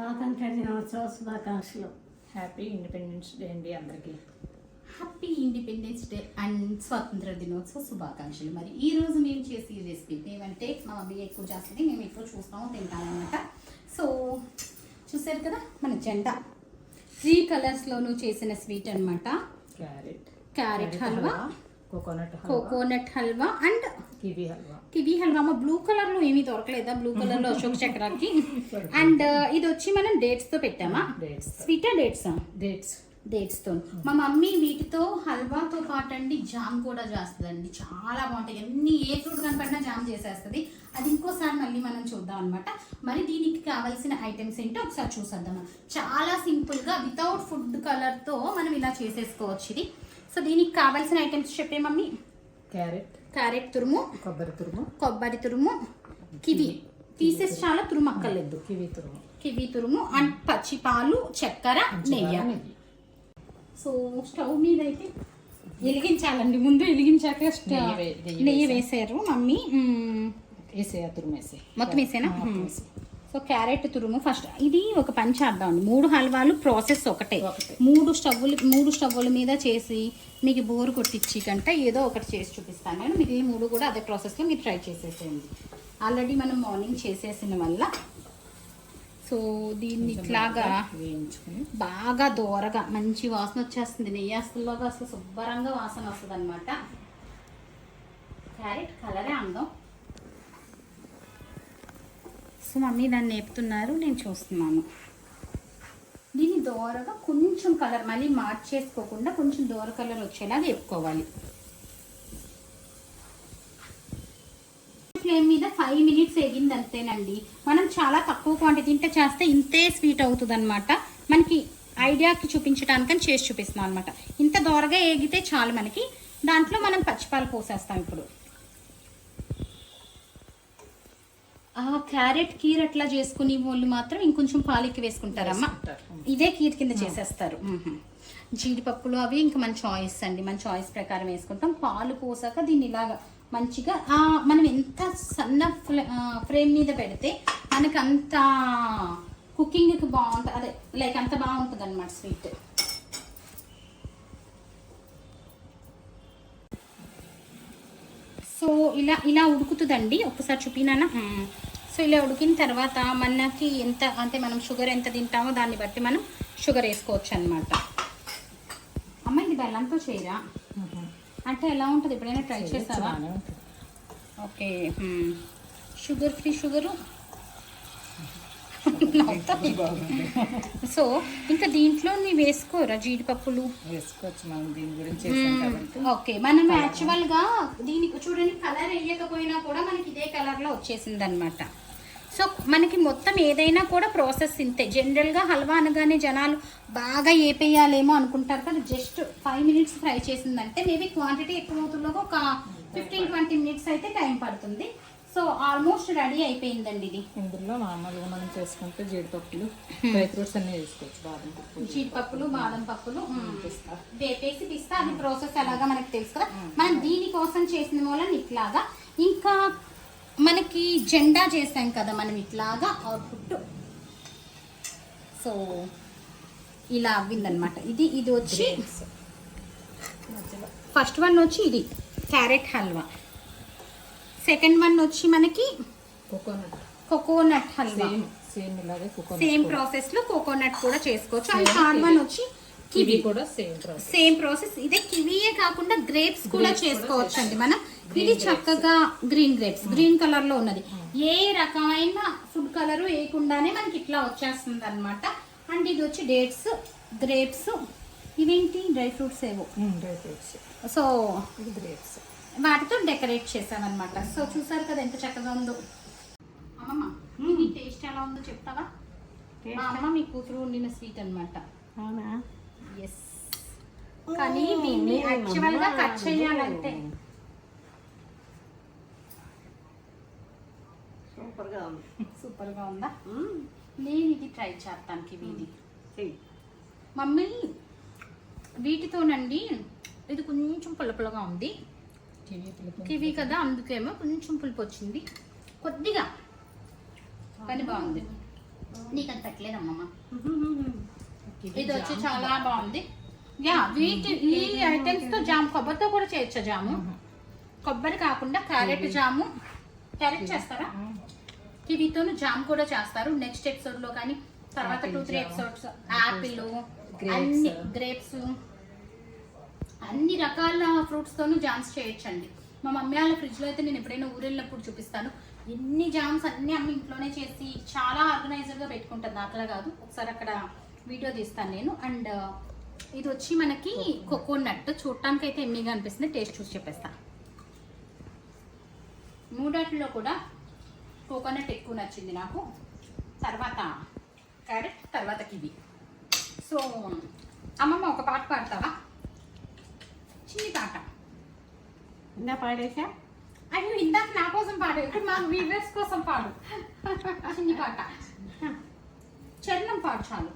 స్వాతంత్ర దినోత్సవ శుభాకాంక్షలు. హ్యాపీ ఇండిపెండెన్స్ డే అండి అందరికీ. హ్యాపీ ఇండిపెండెన్స్ డే అండ్ స్వాతంత్ర దినోత్సవ శుభాకాంక్షలు. మరి ఈ రోజు మేము చేసే రెసిపీ ఏమంటే మా మమ్మీ ఎక్కువ చేస్తుంది, మేము ఎక్కువ చూస్తాము తింటామన్నమాట. సో చూసారు కదా మన జెండా 3 కలర్స్లోనూ చేసిన స్వీట్ అనమాట. Carrot halwa, coconut halwa and kiwi halwa. మా బ్లూ కలర్ లో ఏమీ దొరకలేదా? బ్లూ కలర్ లో అశోక్ చక్రాకి. అండ్ ఇది వచ్చి మనం డేట్స్ తో పెట్టామా? స్వీట్ డేట్స్ తో. మా మమ్మీ వీటితో హల్వాతో పాటు అండి జామ్ కూడా చేస్తుందండి. చాలా బాగుంటాయి. ఏ ఫ్రూట్ కనపడినా జామ్ చేసేస్తుంది. అది ఇంకోసారి మళ్ళీ మనం చూద్దాం అనమాట. మరి దీనికి కావాల్సిన ఐటమ్స్ ఏంటో ఒకసారి చూసేద్దాం. చాలా సింపుల్ గా వితౌట్ ఫుడ్ కలర్ తో మనం ఇలా చేసేసుకోవచ్చు ఇది. సో దీనికి కావాల్సిన ఐటమ్స్ చెప్పే మమ్మీ. క్యారెట్ తురుము, కొబ్బరి తురుము, కివి పీసెస్ చాలా తురుము అక్కర్లేదు, కివి తురుము అండ్ పచ్చి పాలు, చక్కెర, నెయ్యి. సో స్టవ్ మీద అయితే వెలిగించాలండి. ముందు వెలిగించాక నెయ్యి వేసారు మమ్మీ. మొత్తం వేసేనా? సో క్యారెట్ తురుము ఫస్ట్. ఇది ఒక పని చేద్దాం. 3 హల్వాలు ప్రాసెస్ ఒకటే. 3 స్టవ్వుల మీద చేసి మీకు బోరు కొట్టించి కంటే ఏదో ఒకటి చేసి చూపిస్తాను నేను. మిగిలిన 3 కూడా అదే ప్రాసెస్లో మీరు ట్రై చేసేసేయండి. ఆల్రెడీ మనం మార్నింగ్ చేసేసిన వల్ల. సో దీన్ని ఇట్లాగా బాగా దోరగా మంచి వాసన వచ్చేస్తుంది. నెయ్యి వేస్తుల్లోగా అసలు శుభ్రంగా వాసన వస్తుంది అనమాట. క్యారెట్ కలరే అందం. సో మమ్మీ దాన్ని నేపుతున్నారు, నేను చూస్తున్నాను. దీన్ని దోరగా కొంచెం కలర్ మళ్ళీ మార్చేసుకోకుండా కొంచెం దోర కలర్ వచ్చేలాగా వేపుకోవాలి. ఫ్లేమ్ మీద 5 మినిట్స్ వేగింది అంతేనండి. మనం చాలా తక్కువ క్వాంటిటీ తింటే చేస్తే ఇంతే స్వీట్ అవుతుంది అనమాట. మనకి ఐడియాకి చూపించడానికని చేసి చూపిస్తున్నాం అనమాట. ఇంత దోరగా వేగితే చాలు మనకి. దాంట్లో మనం పచ్చిపాలు పోసేస్తాం ఇప్పుడు. క్యారెట్ కీర్ అట్లా చేసుకుని వాళ్ళు మాత్రం ఇంకొంచెం పాలెక్కి వేసుకుంటారమ్మా. ఇదే కీర్ కింద చేసేస్తారు. జీడిపప్పులు అవి ఇంకా మన చాయిస్ అండి. మన చాయిస్ ప్రకారం వేసుకుంటాం. పాలు పోసాక దీన్ని ఇలాగా మంచిగా మనం ఎంత సన్న ఫ్లేమ్ మీద పెడితే మనకు అంత కుకింగ్కి బాగుంటుంది. అదే లైక్ అంత బాగుంటుంది అనమాట స్వీట్. సో ఇలా ఉడుకుతుందండి. ఒక్కసారి చూపినానా? సో ఇలా ఉడికిన తర్వాత మనకి ఎంత అంటే మనం షుగర్ ఎంత తింటామో దాన్ని బట్టి మనం షుగర్ వేసుకోవచ్చు అనమాట. అమ్మ ఇది బెల్లంతో చేయరా? అంటే ఎలా ఉంటుంది? ఎప్పుడైనా ట్రై చేస్తావా? Okay. Sugar free sugar. So ఇంకా దీంట్లో నీ వేసుకోరా జీడిపప్పులు? వేసుకోవచ్చు మనం దీని గురించి. ఓకే. మనం యాక్చువల్ గా దీనికి చూడండి కలర్ వేయకపోయినా కూడా మనకి ఇదే కలర్ లో వచ్చేసింది అనమాట. సో మనకి మొత్తం ఏదైనా కూడా ప్రాసెస్ ఇంతే. జనరల్ గా హల్వా అనగానే జనాలు బాగా ఏపేయాలేమో అనుకుంటారు కదా. జస్ట్ 5 మినిట్స్ ఫ్రై చేసిందంటే మేబీ క్వాంటిటీ ఎక్కువ అవుతుందో ఒక 15-20 మినిట్స్ అయితే టైం పడుతుంది. సో ఆల్మోస్ట్ రెడీ అయిపోయిందండి ఇది. ఇందులో మామూలుగా మనం చేసుకుంటే జీడిపప్పులు, డ్రై ఫ్రూట్స్ అన్ని వేసుకోవచ్చు. జీడిపప్పులు, బాదం పప్పులు వేపేసి పిస్తా. అది ప్రాసెస్ ఎలాగా మనకి తెలుసు కదా. మనం దీనికోసం చేసిన మూలం ఇట్లాగా. ఇంకా మనకి జెండా చేసాం కదా మనం ఇట్లాగా అవుట్పుట్. సో ఇలా అవ్విందనమాట. ఇది వచ్చి ఫస్ట్ వన్ వచ్చి ఇది క్యారెట్ హల్వా. సెకండ్ వన్ వచ్చి మనకి కోకోనట్ హల్వా. సేమ్ ప్రాసెస్ లో కోకోనట్ కూడా చేసుకోవచ్చు. అండ్ థర్డ్ వన్ వచ్చి కివి కూడా సేమ్ ప్రాసెస్. ఇదే కివీయే కాకుండా గ్రేప్స్ కూడా చేసుకోవచ్చు అండి మనం. ఇది చక్కగా గ్రీన్ గ్రేప్స్, గ్రీన్ కలర్ లో ఉన్నది. ఏ రకమైన ఫుడ్ కలర్ వేయకుండానే మనకి ఇట్లా వచ్చేస్తుంది అనమాట. అండ్ ఇది వచ్చి డేట్స్, గ్రేప్స్. ఇవేంటి డ్రై ఫ్రూట్స్ ఏవో. సో గ్రేప్స్ వాటితో డెకరేట్ చేసామన్నమాట. సో చూసారు కదా ఎంత చక్కగా ఉందో. అమ్మమ్మ మీ టేస్ట్ ఎలా ఉందో చెప్తావా? మా అమ్మ మీ కూతురు వండిన స్వీట్ అనమాట. అవునా? ఎస్. కానీ దీన్ని యాక్చువల్ గా కట్ చేయాలంటే సూపర్ గా ఉందా? నేను ఇది ట్రై చేస్తాను. కివీది మమ్మీ వీటితోనండి. ఇది కొంచెం పుల్లపుల్లగా ఉంది. కివీ కదా అందుకేమో కొంచెం పులుపు వచ్చింది కొద్దిగా, కానీ బాగుంది. నీకు అది పెట్టలేదమ్మమ్మ. ఇది వచ్చి చాలా బాగుంది. యా ఈ ఐటమ్స్ తో జామ్, కొబ్బరితో కూడా చేయొచ్చా జాము? కొబ్బరి కాకుండా క్యారెట్ జాము, క్యారెట్ చేస్తారా? కివీతోను జామ్ కూడా చేస్తారు నెక్స్ట్ ఎపిసోడ్ లో, కానీ తర్వాత 2-3 ఎపిసోడ్స్. యాపిల్, అన్ని గ్రేప్స్, అన్ని రకాల ఫ్రూట్స్ తోను జామ్స్ చేయొచ్చండి. మా మమ్మీ వాళ్ళ ఫ్రిడ్జ్ లో అయితే నేను ఎప్పుడైనా ఊరు వెళ్ళినప్పుడు చూపిస్తాను. ఎన్ని జామ్స్ అన్ని అమ్మ ఇంట్లోనే చేసి చాలా ఆర్గనైజర్ గా పెట్టుకుంటుంది, నాకులా కాదు. ఒకసారి అక్కడ వీడియో తీస్తాను నేను. అండ్ ఇది వచ్చి మనకి కోకోనట్, చూడటానికి అయితే ఎమ్మీగా అనిపిస్తుంది. టేస్ట్ చూసి చెప్పేస్తాను. మూడాటిలో కూడా కోకోనట్ ఎక్కువ నచ్చింది నాకు, తర్వాత క్యారెట్, తర్వాత కివి. సో అమ్మమ్మ ఒక పాట పాడతావా? చిన్ని పాట. ఇంకా పాడేసా? అయ్యో ఇందాక నా కోసం పాడు, ఇప్పుడు మా వ్యూవర్స్ కోసం పాడు. చిన్ని పాట, చరణం పాడు చాలు.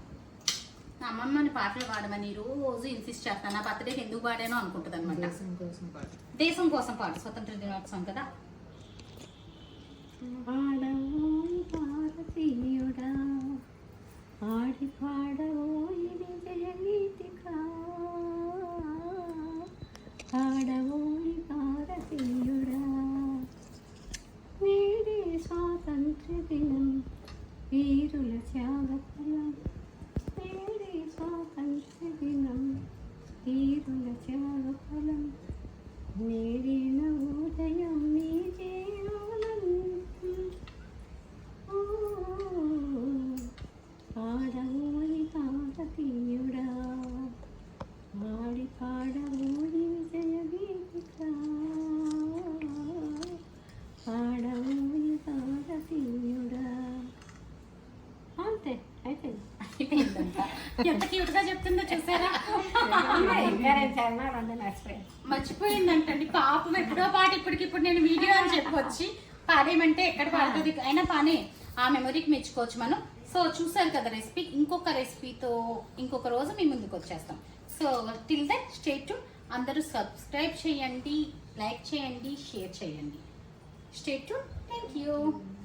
నా అమ్మమ్మని పాటలు పాడమని రోజు ఇన్సిస్ట్ చేస్తాను. నా బర్త్డేకి ఎందుకు పాడానో అనుకుంటుంది అనమాట. దేశం కోసం పాడు, స్వతంత్ర దినోత్సవం కదా. ఆడవోయి భారతీయుడా, ఆడి పాడవోయి విజయ గీతిక, ఆడవోయి భారతీయుడా, నేడే స్వాతంత్ర్య దినం, వీరుల త్యాగఫలం, నేడే స్వాతంత్ర్య దినం, వీరుల త్యాగఫలం, నేడే నవోదయం నీ పాడవోయి భారతీయుడా, ఆడి పాడవోయి విజయ గీతిక, పాడవోయి భారతీయుడా. అంతే అయిపోయింది. ఎంత క్యూట్ గా చెప్తుందో చూసారా? మర్చిపోయిందంటండి పాపం. ఎప్పుడో పాట ఇప్పటికిప్పుడు నేను వీడియో అని చెప్పొచ్చి పాడేమంటే ఎక్కడ పాడుతుంది, అయినా పని ఆ మెమొరీకి మెచ్చుకోవచ్చు మనం. సో చూసారు కదా రెసిపీ. ఇంకొక రెసిపీతో ఇంకొక రోజు మీ ముందుకు వచ్చేస్తాం. So till that stay tune. అందరూ సబ్స్క్రైబ్ చేయండి, లైక్ చేయండి, షేర్ చేయండి. Stay tune. Thank you.